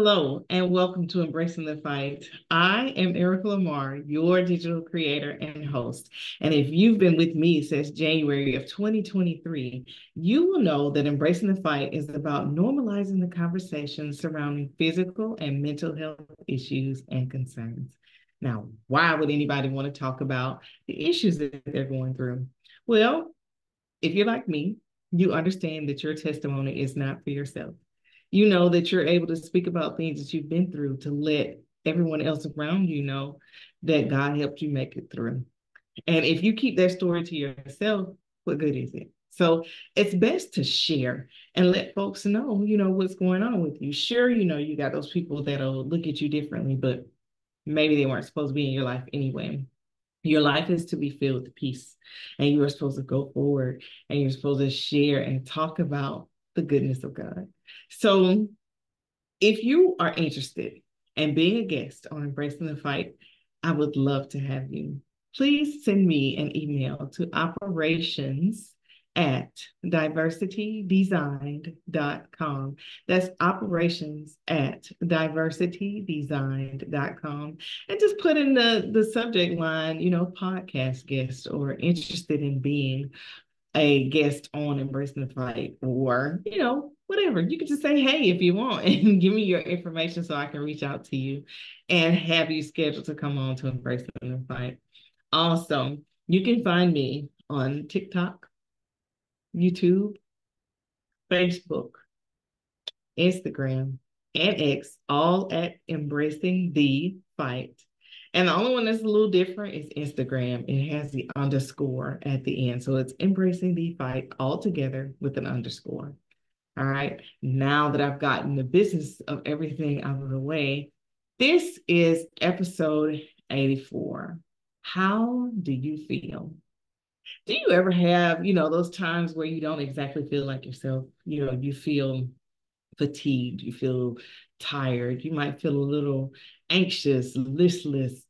Hello, and welcome to Embracing the Fight. I am Erica Lamar, your digital creator and host. And if you've been with me since January of 2023, you will know that Embracing the Fight is about normalizing the conversation surrounding physical and mental health issues and concerns. Now, why would anybody want to talk about the issues that they're going through? Well, if you're like me, you understand that your testimony is not for yourself. You know that you're able to speak about things that you've been through to let everyone else around you know that God helped you make it through. And if you keep that story to yourself, what good is it? So it's best to share and let folks know, what's going on with you. Sure, you got those people that'll look at you differently, but maybe they weren't supposed to be in your life anyway. Your life is to be filled with peace, and you are supposed to go forward and you're supposed to share and talk about the goodness of God. So, if you are interested in being a guest on Embracing the Fight, I would love to have you. Please send me an email to operations at diversitydesigned.com. That's operations at diversitydesigned.com. And just put in the subject line, podcast guest or interested in being a guest on Embracing the Fight, or, whatever. You can just say, hey, if you want, and give me your information so I can reach out to you and have you scheduled to come on to Embracing the Fight. Also, you can find me on TikTok, YouTube, Facebook, Instagram, and X, all at Embracing the Fight. And the only one that's a little different is Instagram. It has the underscore at the end. So it's Embracing the Fight all together with an underscore. All right. Now that I've gotten the business of everything out of the way, this is episode 84. How do you feel? Do you ever have, those times where you don't exactly feel like yourself? You feel fatigued, you feel tired, you might feel a little anxious, listless.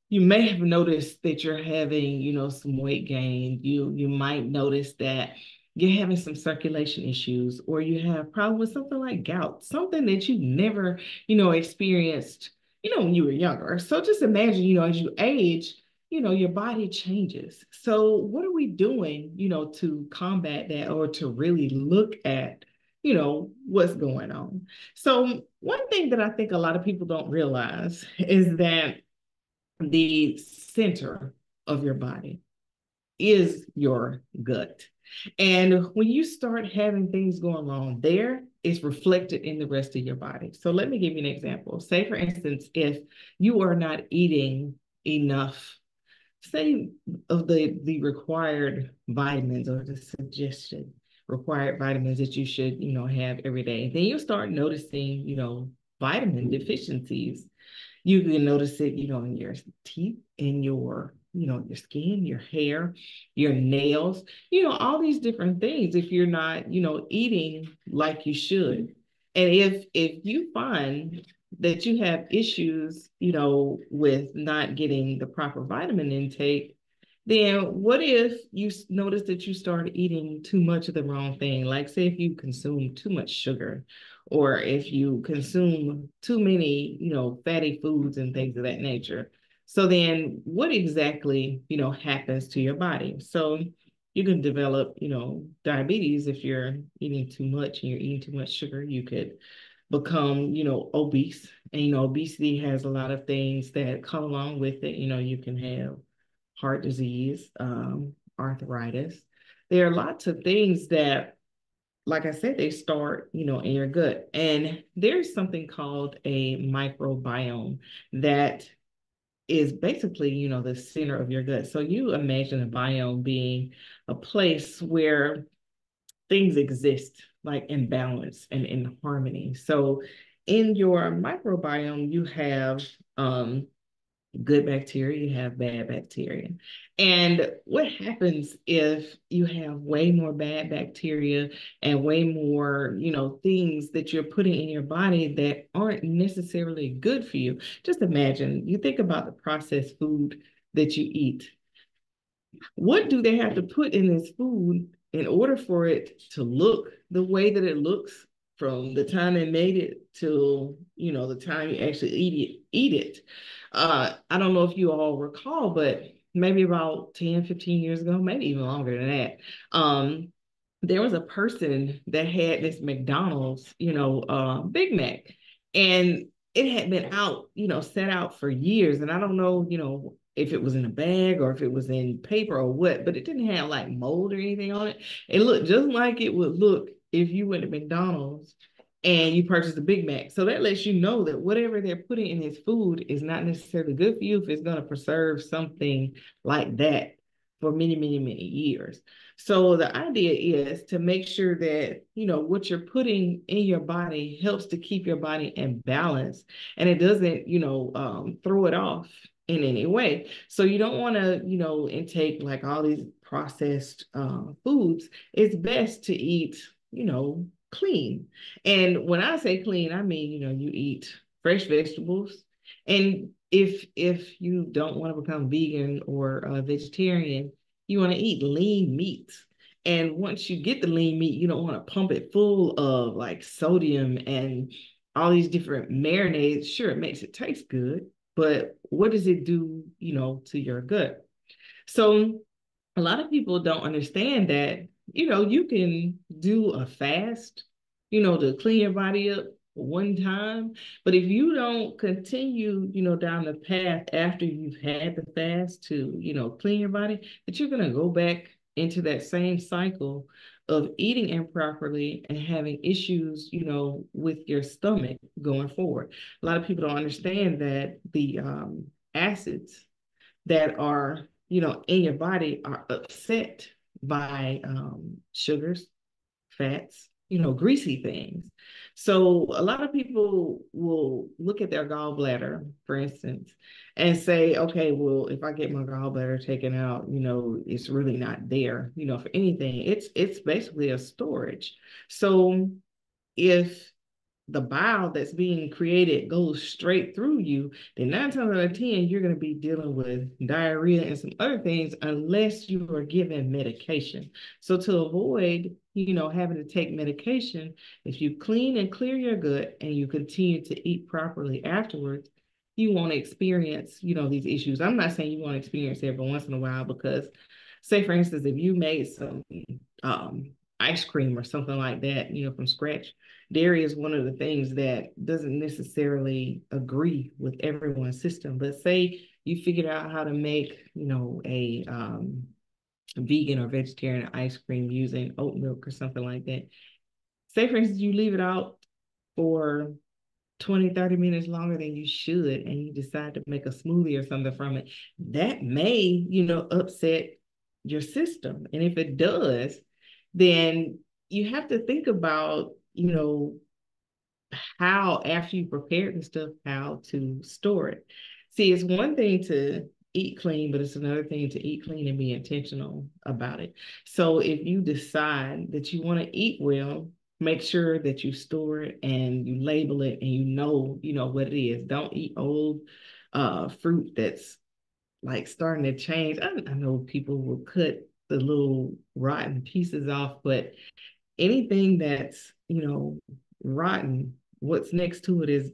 You may have noticed that you're having, some weight gain. You might notice that you're having some circulation issues, or you have problem with something like gout, something that you never, experienced, when you were younger. So just imagine, as you age, your body changes. So what are we doing, to combat that or to really look at, what's going on? So one thing that I think a lot of people don't realize is that the center of your body is your gut. And when you start having things going wrong there, it's reflected in the rest of your body. So let me give you an example. Say, for instance, if you are not eating enough, say, of the required vitamins or the suggestion required vitamins that you should, have every day, then you start noticing, vitamin deficiencies. You can notice it, in your teeth, in your skin, your hair, your nails, all these different things if you're not, eating like you should. And if you find that you have issues, with not getting the proper vitamin intake, then what if you notice that you start eating too much of the wrong thing? Like, say, if you consume too much sugar, or if you consume too many, fatty foods and things of that nature. So then what exactly, happens to your body? So you can develop, diabetes if you're eating too much and you're eating too much sugar. You could become, obese. And, obesity has a lot of things that come along with it. You can have heart disease, arthritis. There are lots of things that, like I said, they start, in your gut. And there's something called a microbiome that is basically, the center of your gut. So you imagine a biome being a place where things exist, like in balance and in harmony. So in your microbiome, you have good bacteria, you have bad bacteria. And what happens if you have way more bad bacteria and way more, things that you're putting in your body that aren't necessarily good for you? Just imagine, you think about the processed food that you eat. What do they have to put in this food in order for it to look the way that it looks? from the time they made it till, the time you actually eat it. I don't know if you all recall, but maybe about 10, 15 years ago, maybe even longer than that, there was a person that had this McDonald's, Big Mac, and it had been out, set out for years. And I don't know, if it was in a bag or if it was in paper or what, but it didn't have like mold or anything on it. It looked just like it would look if you went to McDonald's and you purchased a Big Mac. So that lets you know that whatever they're putting in his food is not necessarily good for you if it's going to preserve something like that for many, many, many years. So the idea is to make sure that, what you're putting in your body helps to keep your body in balance, and it doesn't, throw it off in any way. So you don't want to, intake like all these processed foods. It's best to eat, clean. And when I say clean, I mean, you eat fresh vegetables. And if you don't want to become vegan or vegetarian, you want to eat lean meats. And once you get the lean meat, you don't want to pump it full of like sodium and all these different marinades. Sure, it makes it taste good, but what does it do, to your gut? So a lot of people don't understand that, you can do a fast, to clean your body up one time. But if you don't continue, down the path after you've had the fast to, clean your body, that you're going to go back into that same cycle of eating improperly and having issues, with your stomach going forward. A lot of people don't understand that the acids that are, in your body are upset by sugars, fats, greasy things. So a lot of people will look at their gallbladder, for instance, and say, okay, well, if I get my gallbladder taken out, it's really not there, for anything. It's basically a storage. So if the bile that's being created goes straight through you, then 9 times out of 10, you're going to be dealing with diarrhea and some other things unless you are given medication. So to avoid, having to take medication, if you clean and clear your gut and you continue to eat properly afterwards, you won't experience, these issues. I'm not saying you won't experience it every once in a while because, say, for instance, if you made some ice cream or something like that, from scratch, dairy is one of the things that doesn't necessarily agree with everyone's system. But say you figured out how to make, a vegan or vegetarian ice cream using oat milk or something like that. Say, for instance, you leave it out for 20, 30 minutes longer than you should, and you decide to make a smoothie or something from it. That may, upset your system. And if it does, then you have to think about, how after you prepare the stuff, how to store it. See, it's one thing to eat clean, but it's another thing to eat clean and be intentional about it. So if you decide that you want to eat well, make sure that you store it and you label it and what it is. Don't eat old fruit that's like starting to change. I know people will cut the little rotten pieces off, but anything that's, rotten, what's next to it is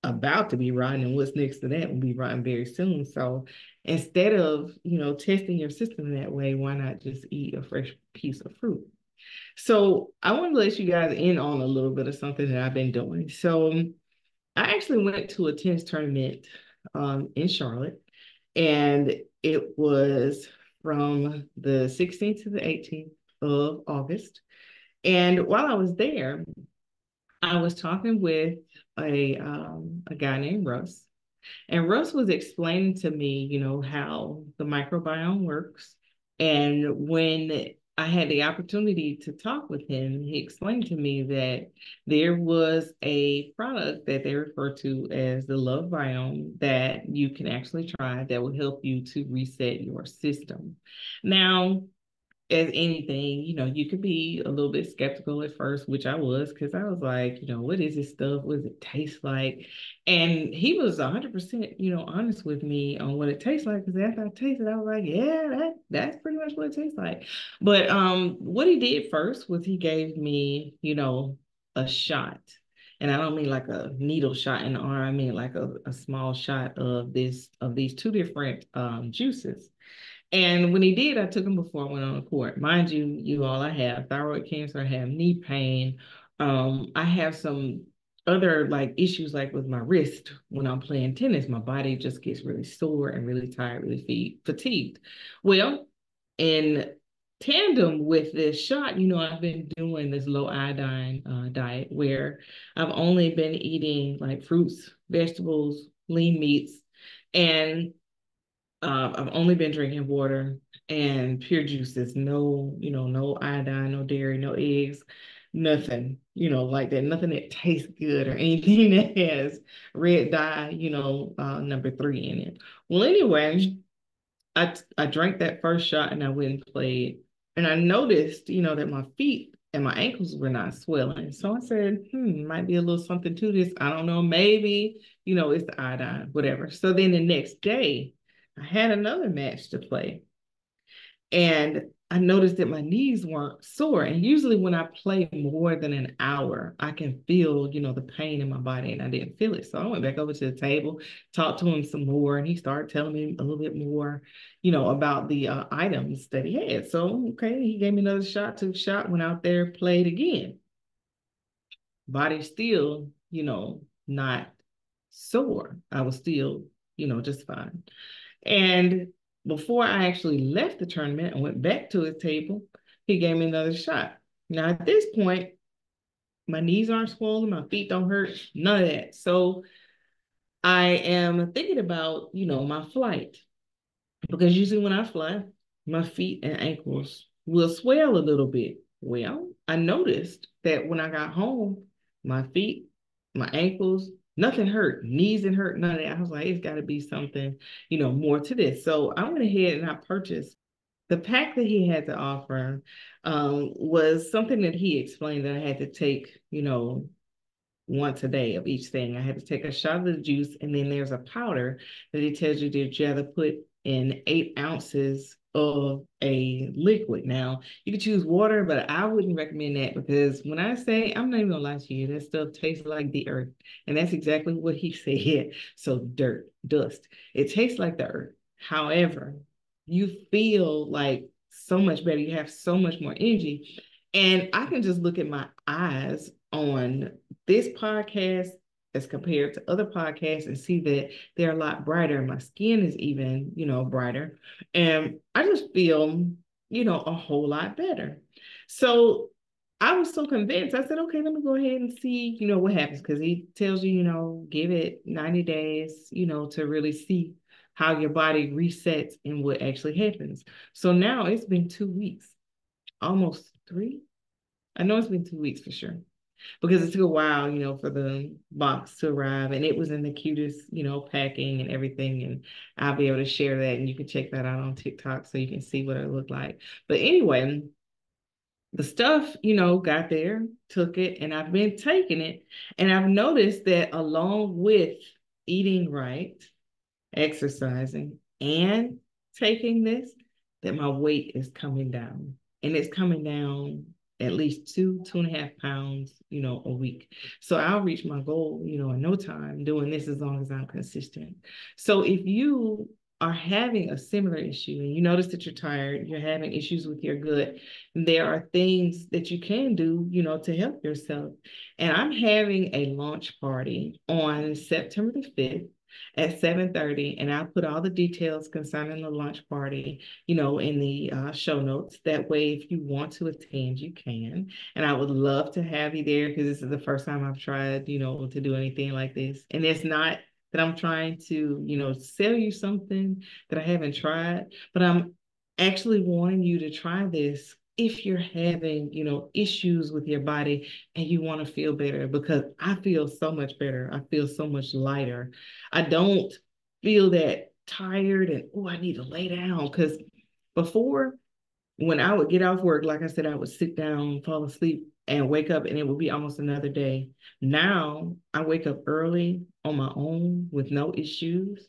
about to be rotten, and what's next to that will be rotten very soon. So instead of, testing your system that way, why not just eat a fresh piece of fruit? So I want to let you guys in on a little bit of something that I've been doing. So I actually went to a tennis tournament in Charlotte, and it was from the 16th to the 18th of August. And while I was there, I was talking with a guy named Russ, and Russ was explaining to me, how the microbiome works. And when I had the opportunity to talk with him, he explained to me that there was a product that they refer to as the Love Biome that you can actually try that will help you to reset your system. Now, as anything, you could be a little bit skeptical at first, which I was, because I was like, what is this stuff? What does it taste like? And he was 100%, honest with me on what it tastes like. Because after I tasted, I was like, yeah, that's pretty much what it tastes like. But what he did first was he gave me, a shot. And I don't mean like a needle shot in the arm. I mean like a small shot of these two different juices. And when he did, I took him before I went on the court. Mind you, you all, I have thyroid cancer, I have knee pain. I have some other like issues like with my wrist when I'm playing tennis. My body just gets really sore and really tired, really fatigued. Well, in tandem with this shot, I've been doing this low iodine diet where I've only been eating like fruits, vegetables, lean meats, and I've only been drinking water and pure juices, no, no iodine, no dairy, no eggs, nothing, like that, nothing that tastes good or anything that has red dye, number 3 in it. Well, anyway, I drank that first shot and I went and played. And I noticed, that my feet and my ankles were not swelling. So I said, might be a little something to this. I don't know, maybe, it's the iodine, whatever. So then the next day, I had another match to play. And I noticed that my knees weren't sore. And usually when I play more than an hour, I can feel, the pain in my body, and I didn't feel it. So I went back over to the table, talked to him some more, and he started telling me a little bit more, about the items that he had. So, okay, he gave me another shot, took a shot, went out there, played again. Body still, not sore. I was still, just fine. And before I actually left the tournament and went back to his table, he gave me another shot. Now, at this point, my knees aren't swollen, my feet don't hurt, none of that. So I am thinking about, my flight, because usually when I fly, my feet and ankles will swell a little bit. Well, I noticed that when I got home, my feet, my ankles, nothing hurt, knees didn't hurt, none of that. I was like, it's got to be something, more to this. So I went ahead and I purchased the pack that he had to offer. Was something that he explained that I had to take, once a day of each thing. I had to take a shot of the juice, and then there's a powder that it tells you that you have to put in 8 ounces of a liquid. Now, you could choose water, but I wouldn't recommend that, because when I say, I'm not even gonna lie to you, that stuff tastes like the earth. And that's exactly what he said. So dirt, dust. It tastes like the earth. However, you feel like so much better. You have so much more energy. And I can just look at my eyes on this podcast as compared to other podcasts and see that they're a lot brighter. My skin is even, brighter. And I just feel, a whole lot better. So I was so convinced. I said, okay, let me go ahead and see, what happens. Because he tells you, give it 90 days, to really see how your body resets and what actually happens. So now it's been 2 weeks, almost 3. I know it's been 2 weeks for sure, because it took a while, for the box to arrive, and it was in the cutest, packing and everything. And I'll be able to share that, and you can check that out on TikTok so you can see what it looked like. But anyway, the stuff, got there, took it, and I've been taking it. And I've noticed that along with eating right, exercising, and taking this, that my weight is coming down. And it's coming down at least 2.5 pounds, a week. So I'll reach my goal, in no time doing this, as long as I'm consistent. So if you are having a similar issue and you notice that you're tired, you're having issues with your gut, there are things that you can do, to help yourself. And I'm having a launch party on September the 5th at 7:30, and I'll put all the details concerning the lunch party, in the show notes. That way, if you want to attend, you can. And I would love to have you there, because this is the first time I've tried, to do anything like this. And it's not that I'm trying to, sell you something that I haven't tried, but I'm actually wanting you to try this if you're having, issues with your body and you want to feel better, because I feel so much better. I feel so much lighter. I don't feel that tired and, oh, I need to lay down. Because before, when I would get off work, like I said, I would sit down, fall asleep, and wake up, and it would be almost another day. Now I wake up early on my own with no issues.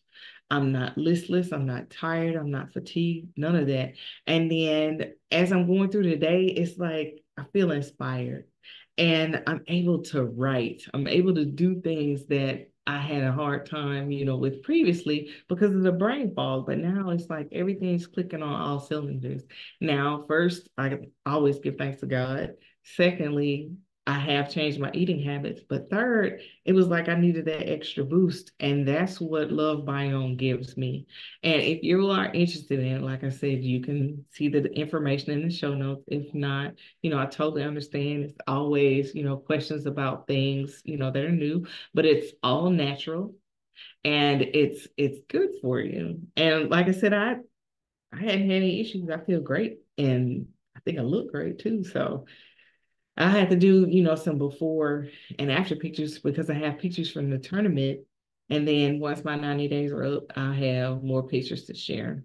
I'm not listless. I'm not tired. I'm not fatigued. None of that. And then as I'm going through the day, it's like I feel inspired. And I'm able to write. I'm able to do things that I had a hard time, with previously because of the brain fog. But now it's like everything's clicking on all cylinders. Now, first, I always give thanks to God. Secondly, I have changed my eating habits. But third, it was like I needed that extra boost. And that's what Love Biome gives me. And if you are interested in it, like I said, you can see the information in the show notes. If not, I totally understand. It's always, questions about things, that are new, but it's all natural and it's good for you. And like I said, I hadn't had any issues. I feel great and I think I look great too. So I had to do, some before and after pictures because I have pictures from the tournament. And then once my 90 days are up, I have more pictures to share.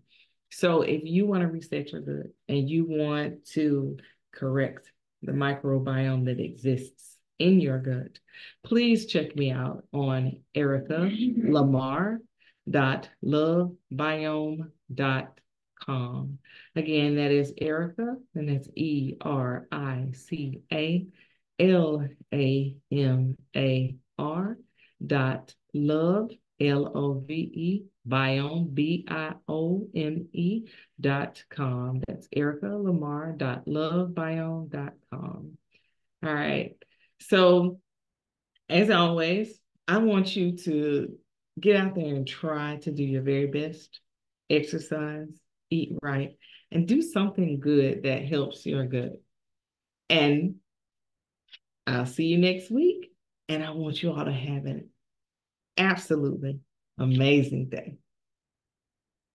So if you want to reset your gut and you want to correct the microbiome that exists in your gut, please check me out on ericalamar.lovebiome.com. Again, that is Erica, and that's ERICALAMAR dot love, biome, biome.com. That's ericalamar.lovebiome.com. All right. So as always, I want you to get out there and try to do your very best, exercise, eat right, and do something good that helps your gut. And I'll see you next week. And I want you all to have an absolutely amazing day.